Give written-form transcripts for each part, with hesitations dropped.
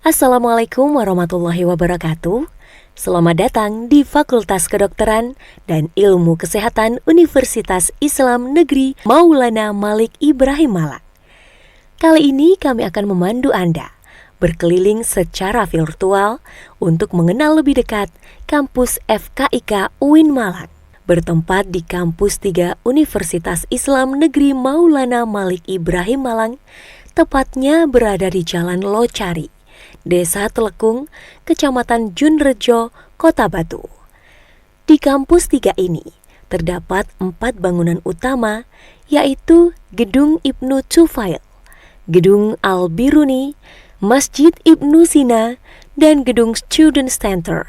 Assalamualaikum warahmatullahi wabarakatuh. Selamat datang di Fakultas Kedokteran dan Ilmu Kesehatan Universitas Islam Negeri Maulana Malik Ibrahim Malang. Kali ini kami akan memandu Anda berkeliling secara virtual untuk mengenal lebih dekat kampus FKIK UIN Malang. Bertempat di Kampus 3 Universitas Islam Negeri Maulana Malik Ibrahim Malang, tepatnya berada di Jalan Locari, Desa Telekung, Kecamatan Junrejo, Kota Batu. Di kampus 3 ini terdapat 4 bangunan utama, yaitu Gedung Ibnu Tufail, Gedung Al-Biruni, Masjid Ibnu Sina, dan Gedung Student Center.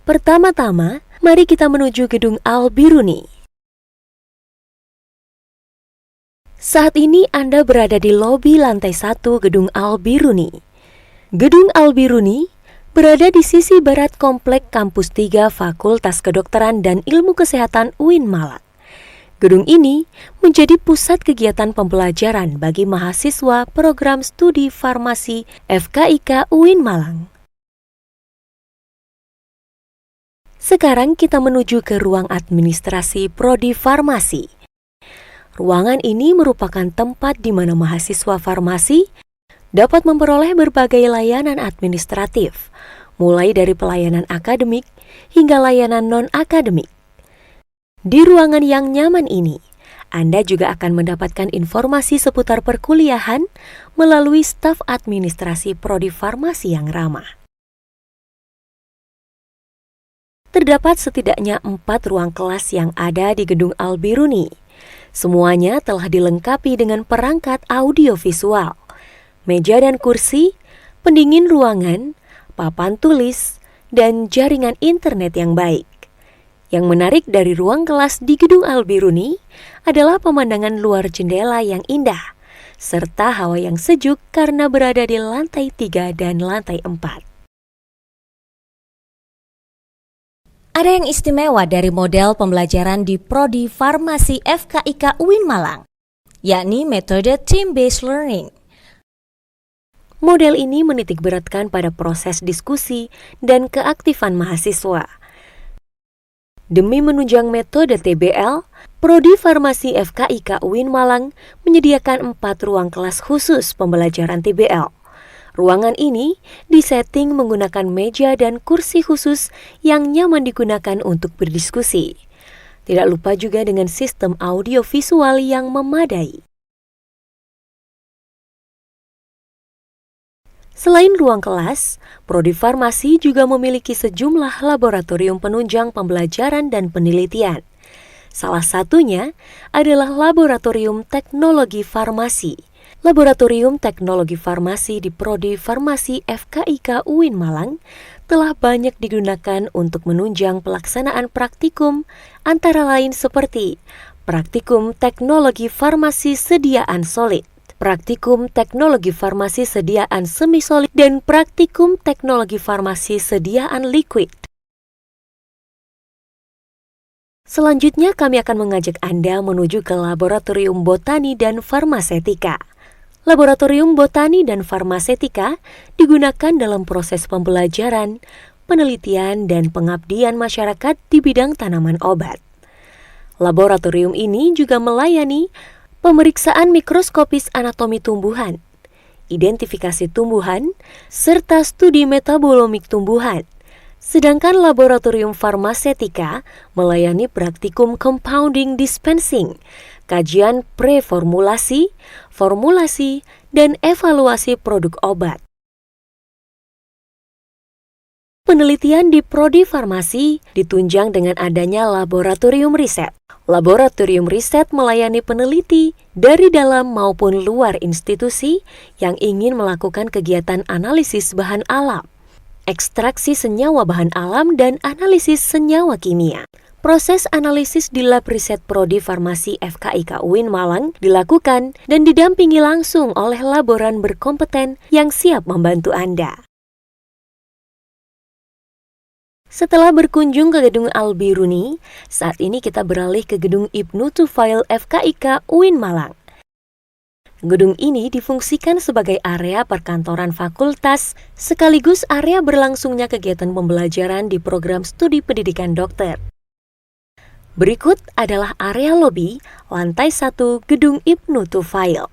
Pertama-tama, mari kita menuju Gedung Al-Biruni. Saat ini Anda berada di lobi lantai 1 Gedung Al-Biruni. Gedung Al-Biruni berada di sisi barat komplek Kampus 3 Fakultas Kedokteran dan Ilmu Kesehatan UIN Malang. Gedung ini menjadi pusat kegiatan pembelajaran bagi mahasiswa program studi farmasi FKIK UIN Malang. Sekarang kita menuju ke ruang administrasi Prodi Farmasi. Ruangan ini merupakan tempat di mana mahasiswa farmasi dapat memperoleh berbagai layanan administratif, mulai dari pelayanan akademik hingga layanan non-akademik. Di ruangan yang nyaman ini, Anda juga akan mendapatkan informasi seputar perkuliahan melalui staf administrasi Prodi Farmasi yang ramah. Terdapat setidaknya 4 ruang kelas yang ada di Gedung Al-Biruni. Semuanya telah dilengkapi dengan perangkat audiovisual, meja dan kursi, pendingin ruangan, papan tulis, dan jaringan internet yang baik. Yang menarik dari ruang kelas di Gedung Al-Biruni adalah pemandangan luar jendela yang indah, serta hawa yang sejuk karena berada di lantai 3 dan lantai 4. Ada yang istimewa dari model pembelajaran di Prodi Farmasi FKIK UIN Malang, yakni metode team-based learning. Model ini menitikberatkan pada proses diskusi dan keaktifan mahasiswa. Demi menunjang metode TBL, Prodi Farmasi FKIK UIN Malang menyediakan 4 ruang kelas khusus pembelajaran TBL. Ruangan ini disetting menggunakan meja dan kursi khusus yang nyaman digunakan untuk berdiskusi. Tidak lupa juga dengan sistem audio visual yang memadai. Selain ruang kelas, Prodi Farmasi juga memiliki sejumlah laboratorium penunjang pembelajaran dan penelitian. Salah satunya adalah Laboratorium Teknologi Farmasi. Laboratorium Teknologi Farmasi di Prodi Farmasi FKIK UIN Malang telah banyak digunakan untuk menunjang pelaksanaan praktikum, antara lain seperti Praktikum Teknologi Farmasi Sediaan Solid, Praktikum Teknologi Farmasi Sediaan Semi-Solid, dan Praktikum Teknologi Farmasi Sediaan Liquid. Selanjutnya kami akan mengajak Anda menuju ke Laboratorium Botani dan Farmasetika. Laboratorium Botani dan Farmasetika digunakan dalam proses pembelajaran, penelitian, dan pengabdian masyarakat di bidang tanaman obat. Laboratorium ini juga melayani pemeriksaan mikroskopis anatomi tumbuhan, identifikasi tumbuhan, serta studi metabolomik tumbuhan. Sedangkan Laboratorium Farmasetika melayani praktikum compounding dispensing, kajian preformulasi, formulasi, dan evaluasi produk obat. Penelitian di Prodi Farmasi ditunjang dengan adanya laboratorium riset. Laboratorium riset melayani peneliti dari dalam maupun luar institusi yang ingin melakukan kegiatan analisis bahan alam, ekstraksi senyawa bahan alam, dan analisis senyawa kimia. Proses analisis di Lab Riset Prodi Farmasi FKIK UIN Malang dilakukan dan didampingi langsung oleh laboran berkompeten yang siap membantu Anda. Setelah berkunjung ke Gedung Al-Biruni, saat ini kita beralih ke Gedung Ibnu Tufail FKIK UIN Malang. Gedung ini difungsikan sebagai area perkantoran fakultas sekaligus area berlangsungnya kegiatan pembelajaran di program studi pendidikan dokter. Berikut adalah area lobi lantai 1 Gedung Ibnu Tufail.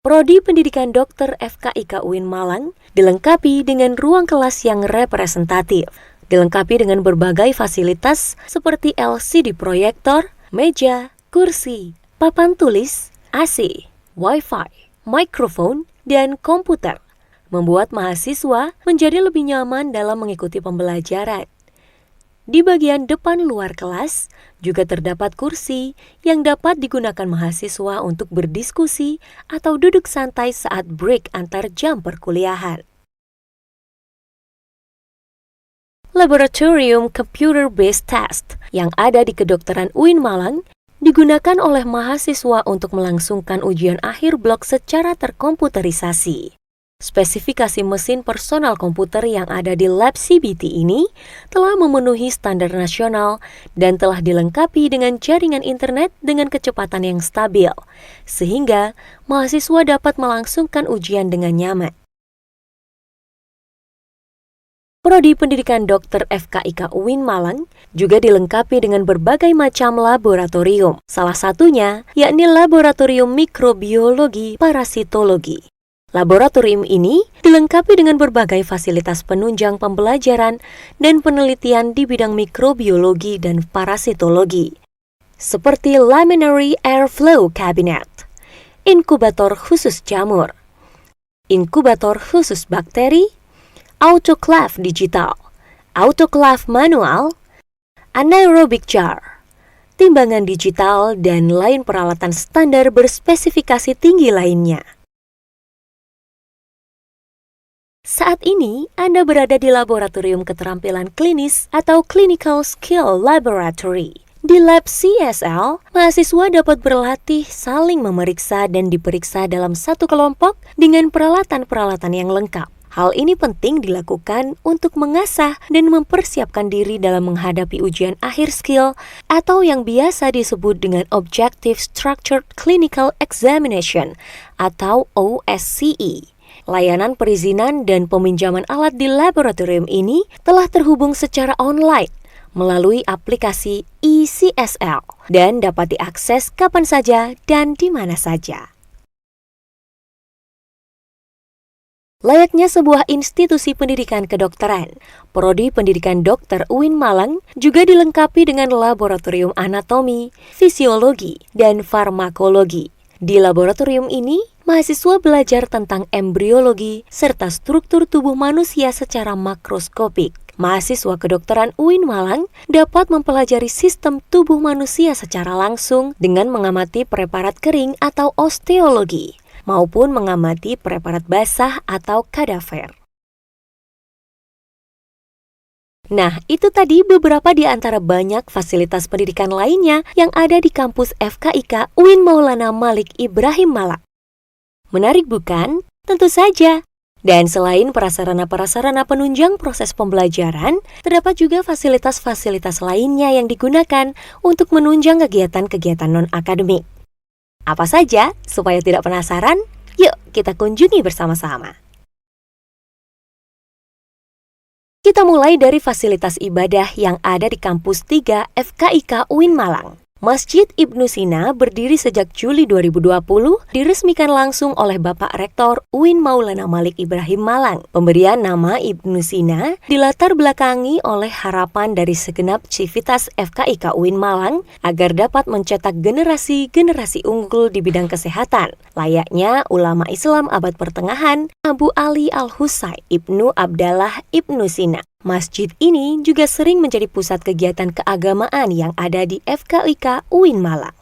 Prodi Pendidikan Dokter FKIK UIN Malang dilengkapi dengan ruang kelas yang representatif, dilengkapi dengan berbagai fasilitas seperti LCD proyektor, meja, kursi, papan tulis, AC, Wi-Fi, mikrofon, dan komputer, membuat mahasiswa menjadi lebih nyaman dalam mengikuti pembelajaran. Di bagian depan luar kelas juga terdapat kursi yang dapat digunakan mahasiswa untuk berdiskusi atau duduk santai saat break antar jam perkuliahan. Laboratorium Computer Based Test yang ada di Kedokteran UIN Malang digunakan oleh mahasiswa untuk melangsungkan ujian akhir blok secara terkomputerisasi. Spesifikasi mesin personal komputer yang ada di lab CBT ini telah memenuhi standar nasional dan telah dilengkapi dengan jaringan internet dengan kecepatan yang stabil, sehingga mahasiswa dapat melangsungkan ujian dengan nyaman. Prodi Pendidikan Dokter FKIK UIN Malang juga dilengkapi dengan berbagai macam laboratorium, salah satunya yakni Laboratorium Mikrobiologi Parasitologi. Laboratorium ini dilengkapi dengan berbagai fasilitas penunjang pembelajaran dan penelitian di bidang mikrobiologi dan parasitologi, seperti Laminary Airflow Cabinet, inkubator khusus jamur, inkubator khusus bakteri, autoclave digital, autoclave manual, anaerobic jar, timbangan digital, dan lain peralatan standar berspesifikasi tinggi lainnya. Saat ini, Anda berada di Laboratorium Keterampilan Klinis atau Clinical Skill Laboratory. Di lab CSL, mahasiswa dapat berlatih saling memeriksa dan diperiksa dalam satu kelompok dengan peralatan-peralatan yang lengkap. Hal ini penting dilakukan untuk mengasah dan mempersiapkan diri dalam menghadapi ujian akhir skill atau yang biasa disebut dengan Objective Structured Clinical Examination atau OSCE. Layanan perizinan dan peminjaman alat di laboratorium ini telah terhubung secara online melalui aplikasi eCSL dan dapat diakses kapan saja dan di mana saja. Layaknya sebuah institusi pendidikan kedokteran, Prodi Pendidikan Dokter UIN Malang juga dilengkapi dengan laboratorium anatomi, fisiologi, dan farmakologi. Di laboratorium ini, mahasiswa belajar tentang embriologi serta struktur tubuh manusia secara makroskopik. Mahasiswa kedokteran UIN Malang dapat mempelajari sistem tubuh manusia secara langsung dengan mengamati preparat kering atau osteologi, maupun mengamati preparat basah atau kadaver. Nah, itu tadi beberapa di antara banyak fasilitas pendidikan lainnya yang ada di kampus FKIK UIN Maulana Malik Ibrahim Malang. Menarik bukan? Tentu saja. Dan selain prasarana-prasarana penunjang proses pembelajaran, terdapat juga fasilitas-fasilitas lainnya yang digunakan untuk menunjang kegiatan-kegiatan non-akademik. Apa saja? Supaya tidak penasaran, yuk kita kunjungi bersama-sama. Kita mulai dari fasilitas ibadah yang ada di kampus 3 FKIK UIN Malang. Masjid Ibnu Sina berdiri sejak Juli 2020, diresmikan langsung oleh Bapak Rektor UIN Maulana Malik Ibrahim Malang. Pemberian nama Ibnu Sina dilatar belakangi oleh harapan dari segenap civitas FKIK UIN Malang agar dapat mencetak generasi-generasi unggul di bidang kesehatan, layaknya ulama Islam abad pertengahan Abu Ali Al-Husain Ibnu Abdallah Ibnu Sina. Masjid ini juga sering menjadi pusat kegiatan keagamaan yang ada di FKIK UIN Malang.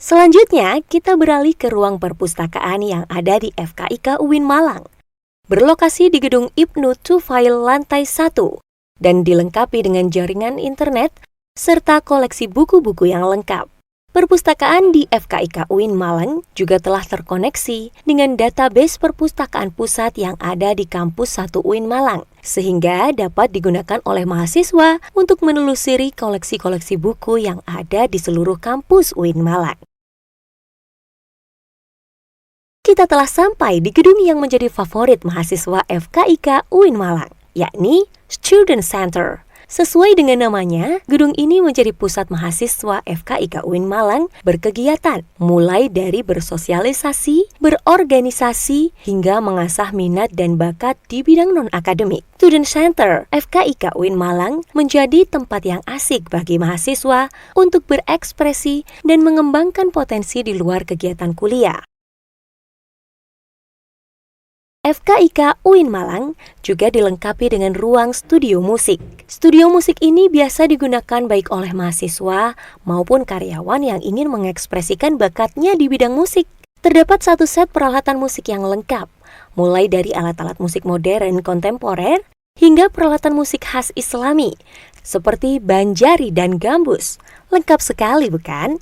Selanjutnya, kita beralih ke ruang perpustakaan yang ada di FKIK UIN Malang. Berlokasi di Gedung Ibnu Tufail lantai 1 dan dilengkapi dengan jaringan internet serta koleksi buku-buku yang lengkap. Perpustakaan di FKIK UIN Malang juga telah terkoneksi dengan database perpustakaan pusat yang ada di kampus 1 UIN Malang, sehingga dapat digunakan oleh mahasiswa untuk menelusuri koleksi-koleksi buku yang ada di seluruh kampus UIN Malang. Kita telah sampai di gedung yang menjadi favorit mahasiswa FKIK UIN Malang, yakni Student Center. Sesuai dengan namanya, gedung ini menjadi pusat mahasiswa FKIK UIN Malang berkegiatan, mulai dari bersosialisasi, berorganisasi, hingga mengasah minat dan bakat di bidang non-akademik. Student Center FKIK UIN Malang menjadi tempat yang asik bagi mahasiswa untuk berekspresi dan mengembangkan potensi di luar kegiatan kuliah. FKIK UIN Malang juga dilengkapi dengan ruang studio musik. Studio musik ini biasa digunakan baik oleh mahasiswa maupun karyawan yang ingin mengekspresikan bakatnya di bidang musik. Terdapat satu set peralatan musik yang lengkap, mulai dari alat-alat musik modern kontemporer hingga peralatan musik khas Islami, seperti banjari dan gambus. Lengkap sekali, bukan?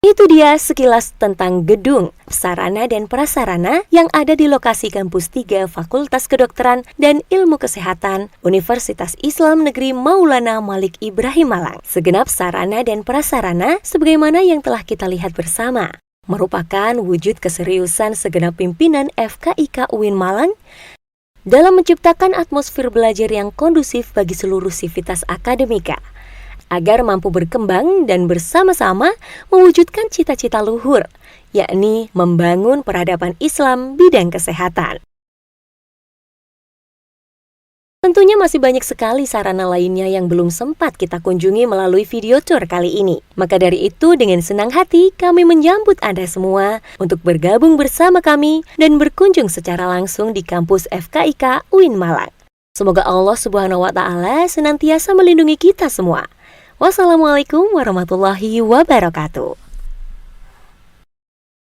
Itu dia sekilas tentang gedung, sarana dan prasarana yang ada di lokasi Kampus 3 Fakultas Kedokteran dan Ilmu Kesehatan Universitas Islam Negeri Maulana Malik Ibrahim Malang. Segenap sarana dan prasarana sebagaimana yang telah kita lihat bersama merupakan wujud keseriusan segenap pimpinan FKIK UIN Malang dalam menciptakan atmosfer belajar yang kondusif bagi seluruh sivitas akademika, agar mampu berkembang dan bersama-sama mewujudkan cita-cita luhur, yakni membangun peradaban Islam bidang kesehatan. Tentunya masih banyak sekali sarana lainnya yang belum sempat kita kunjungi melalui video tour kali ini. Maka dari itu, dengan senang hati kami menyambut Anda semua untuk bergabung bersama kami dan berkunjung secara langsung di kampus FKIK UIN Malang. Semoga Allah Subhanahu wa Ta'ala senantiasa melindungi kita semua. Wassalamualaikum warahmatullahi wabarakatuh.